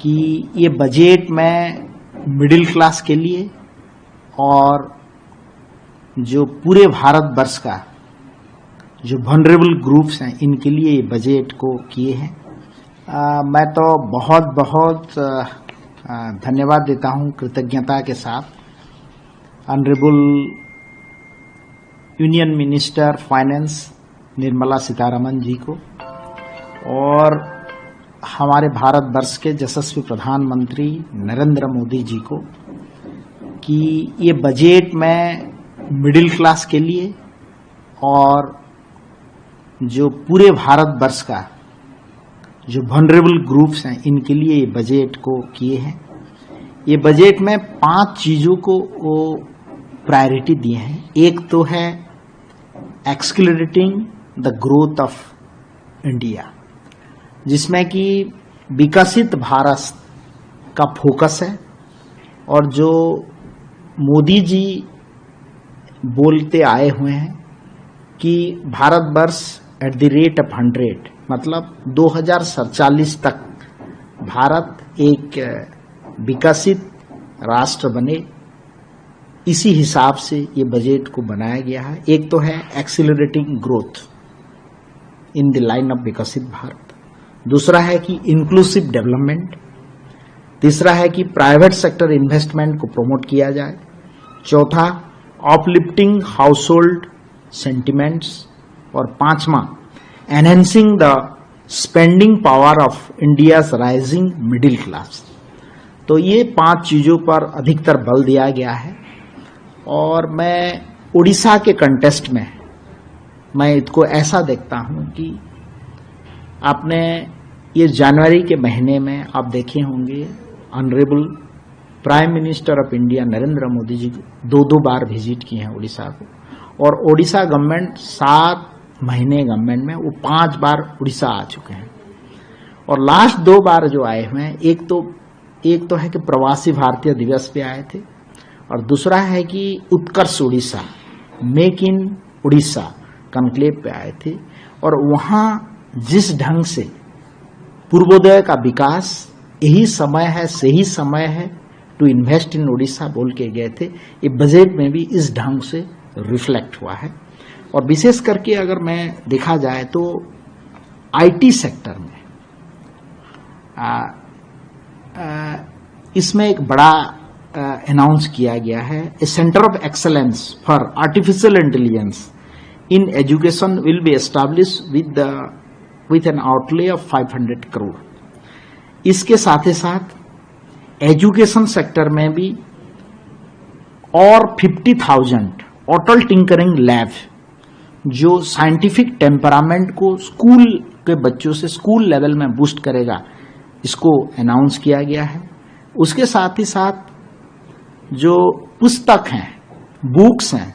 कि ये बजट में मिडिल क्लास के लिए और जो पूरे भारत वर्ष का जो वनरेबल ग्रुप्स हैं इनके लिए ये बजट को किए हैं। मैं तो बहुत बहुत धन्यवाद देता हूं कृतज्ञता के साथ honourable union minister finance Nirmala Sitharaman ji को और हमारे भारत वर्ष के यशस्वी प्रधानमंत्री नरेंद्र मोदी जी को कि ये बजट में मिडिल क्लास के लिए और जो पूरे भारत वर्ष का जो वनरेबल ग्रुप्स हैं इनके लिए ये बजट को किए हैं। ये बजट में 5 चीजों को वो प्रायोरिटी दिए हैं। एक तो है accelerating the growth of India, जिसमें कि विकसित भारत का फोकस है और जो मोदी जी बोलते आए हुए हैं कि Bharatvarsh at the rate of 100, मतलब 2047 तक भारत एक विकसित राष्ट्र बने, इसी हिसाब से ये बजट को बनाया गया है। एक तो है accelerating growth in the line of विकसित भारत, दूसरा है कि इंक्लूसिव डेवलपमेंट, तीसरा है कि प्राइवेट सेक्टर इन्वेस्टमेंट को प्रमोट किया जाए, चौथा अपलिफ्टिंग हाउसहोल्ड सेंटिमेंट्स और पांचवा enhancing the spending power of India's rising middle class. तो ये 5 चीजों पर अधिकतर बल दिया गया है। और मैं उड़ीसा के कंटेस्ट में मैं इसको ऐसा देखता हूं कि आपने ये जनवरी के महीने में आप देखे होंगे honourable prime minister of India Narendra Modi ji 2 बार विजिट किए हैं उड़ीसा को, और ओडिशा गवर्नमेंट 7 महीने गवर्नमेंट में वो 5 बार उड़ीसा आ चुके हैं। और लास्ट 2 बार जो आए हुए हैं, एक तो है कि प्रवासी भारतीय दिवस पे आए थे और दूसरा है कि Utkarsh Odisha make in Odisha conclave पे आए थे। और वहां जिस ढंग से पूर्वोदय का विकास यही समय है, सही समय है टू इन्वेस्ट इन उड़ीसा बोल के गए थे, ये बजट में भी इस ढंग से रिफ्लेक्ट हुआ है। और विशेष करके अगर मैं देखा जाए तो आईटी सेक्टर में इसमें एक बड़ा अनाउंस किया गया है, a centre of excellence for artificial intelligence in education will be establish with an outlay of 500 crore. इसके साथ ही साथ एजुकेशन सेक्टर में भी और 50,000 ऑटल टिंकरिंग लैब जो साइंटिफिक टेम्परामेंट को स्कूल के बच्चों से स्कूल लेवल में बूस्ट करेगा, इसको अनाउंस किया गया है। उसके साथ ही साथ जो पुस्तक हैं, बुक्स हैं,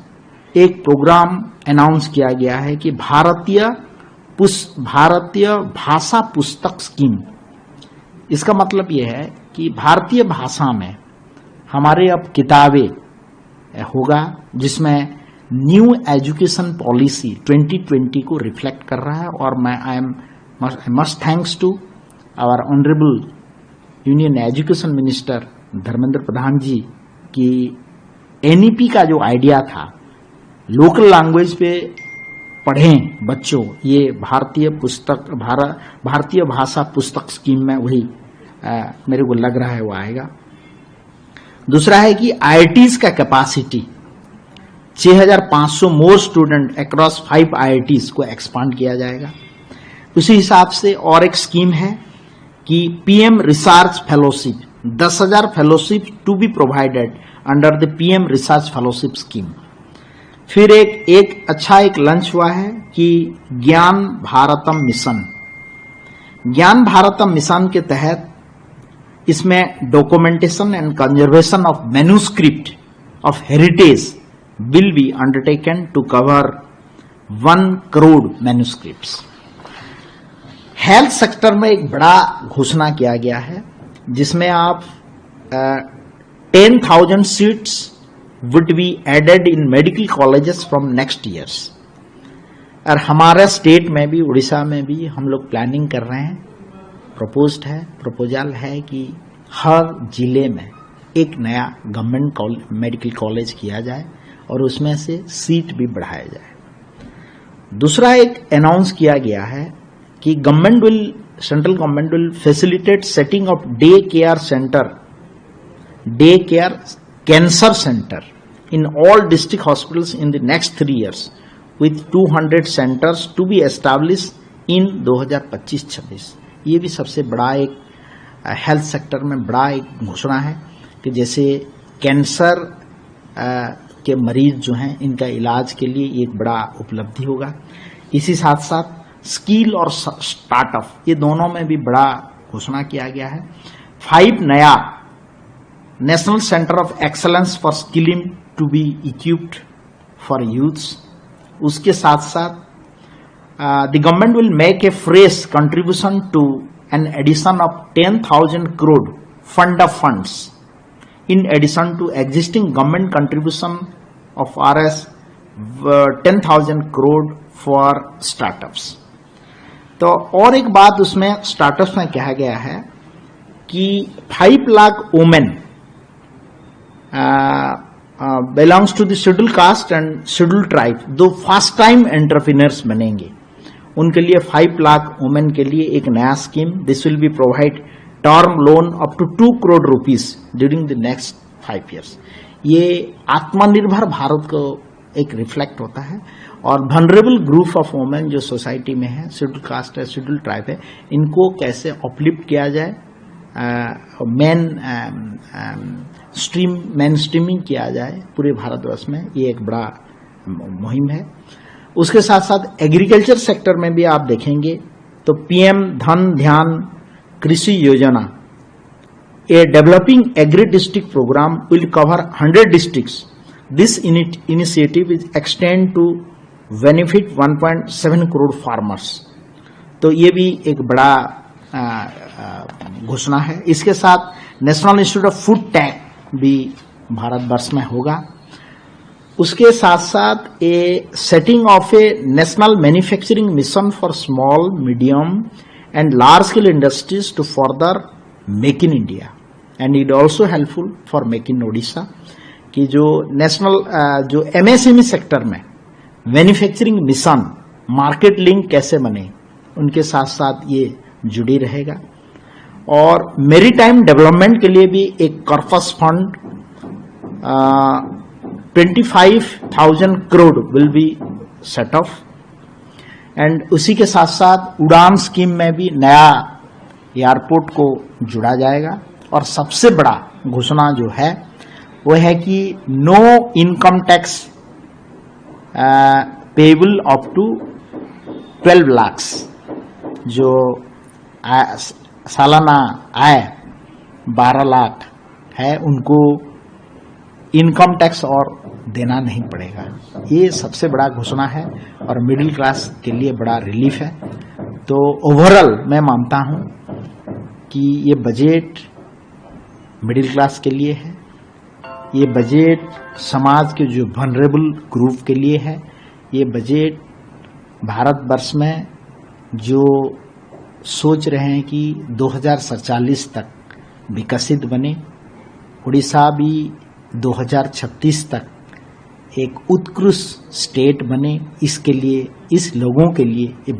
एक प्रोग्राम अनाउंस किया गया है कि भारतीय भाषा पुस्तक स्कीम। इसका मतलब यह है कि भारतीय भाषा में हमारे अब किताबें होगा जिसमें न्यू एजुकेशन पॉलिसी 2020 को रिफ्लेक्ट कर रहा है। और मैं I must thanks to our honourable union education minister Dharmendra Pradhan ji की एनईपी का जो आइडिया था, लोकल लैंग्वेज पे पढ़ें बच्चों, ये भारतीय भाषा पुस्तक स्कीम में वही मेरे को लग रहा है वो आएगा। दूसरा है कि आईआईटीज का कैपेसिटी 6,500 मोर स्टूडेंट अक्रॉस 5 आईआईटीज को एक्सपांड किया जाएगा। उसी हिसाब से और एक स्कीम है कि PM research fellowship 10,000 fellowship to be provided under the PM research fellowship scheme. फिर एक लंच हुआ है कि ज्ञान भारतम मिशन के तहत इसमें documentation and conservation of manuscript of heritage will be undertaken to cover 1 crore manuscripts. Health sector में एक बड़ा घोषणा किया गया है जिसमें आप 10,000 seats would be added in medical colleges from next years. और हमारे स्टेट में भी, उड़ीसा में भी हम लोग प्लानिंग कर रहे हैं प्रपोजल है कि हर जिले में एक नया गवर्नमेंट मेडिकल कॉलेज किया जाए और उसमें से सीट भी बढ़ाया जाए। दूसरा एक अनाउंस किया गया है कि central government will facilitate setting of day care cancer centre in all district hospitals in the next 3 years with 200 centers to be established in 2025-26। ये भी सबसे बड़ा एक हेल्थ सेक्टर में बड़ा एक घोषणा है कि जैसे कैंसर के मरीज जो हैं इनका इलाज के लिए एक बड़ा उपलब्धि होगा। इसी साथ साथ स्किल और स्टार्टअप ये दोनों में भी बड़ा घोषणा किया गया है। 5 नया national centre of excellence for skilling to be equipped for youths. उसके साथ साथ the government will make a fresh contribution to an addition of 10,000 crore fund of funds in addition to existing government contribution of Rs 10,000 crore for startups. तो और एक बात उसमें startups में कहा गया है कि 5 lakh women belongs to the scheduled caste and scheduled tribe दो फर्स्ट टाइम एंटरप्रेन्योर्स बनेंगे, उनके लिए 5 लाख वुमेन के लिए एक नया scheme. This will be provide term loan up to 2 crore rupees during the next 5 years। ये आत्मनिर्भर भारत को एक रिफ्लेक्ट होता है और वनरेबल ग्रुप ऑफ वुमेन जो सोसाइटी में है, शेड्यूल्ड कास्ट है, शेड्यूल्ड ट्राइब है, इनको कैसे अपलिफ्ट किया जाए, मेन स्ट्रीमिंग किया जाए पूरे भारतवर्ष में, ये एक बड़ा मुहिम है। उसके साथ साथ एग्रीकल्चर सेक्टर में भी आप देखेंगे तो पीएम धन Dhyan Krishi Yojana, a developing agri district programme will cover 100 districts। This initiative is extend to benefit 1.7 crore farmers. तो ये भी एक बड़ा घोषणा है। इसके साथ national institute of food tech भी भारतवर्ष में होगा। उसके साथ साथ a setting of a national manufacturing mission for small medium and large scale industries to further make in India and it also helpful for make in Odisha. कि जो national जो MSME sector में मैन्युफैक्चरिंग मिशन मार्केट लिंक कैसे बने, उनके साथ साथ ये जुड़ी रहेगा। और मेरीटाइम डेवलपमेंट के लिए भी एक corpus fund 25,000 crore will be set of. And उसी के साथ साथ उड़ान स्कीम में भी नया एयरपोर्ट को जुड़ा जाएगा। और सबसे बड़ा घोषणा जो है वो है कि no income tax payable up to 12 lakhs, जो सालाना आय 12 लाख है उनको इनकम टैक्स और देना नहीं पड़ेगा। ये सबसे बड़ा घोषणा है और मिडिल क्लास के लिए बड़ा रिलीफ है। तो ओवरऑल मैं मानता हूं कि ये बजट मिडिल क्लास के लिए है, ये बजट समाज के जो वनरेबल ग्रुप के लिए है, ये बजट भारतवर्ष में जो सोच रहे हैं कि 2047 तक विकसित बने, उड़ीसा भी 2036 तक एक उत्कृष्ट स्टेट बने, इसके लिए इस लोगों के लिए ये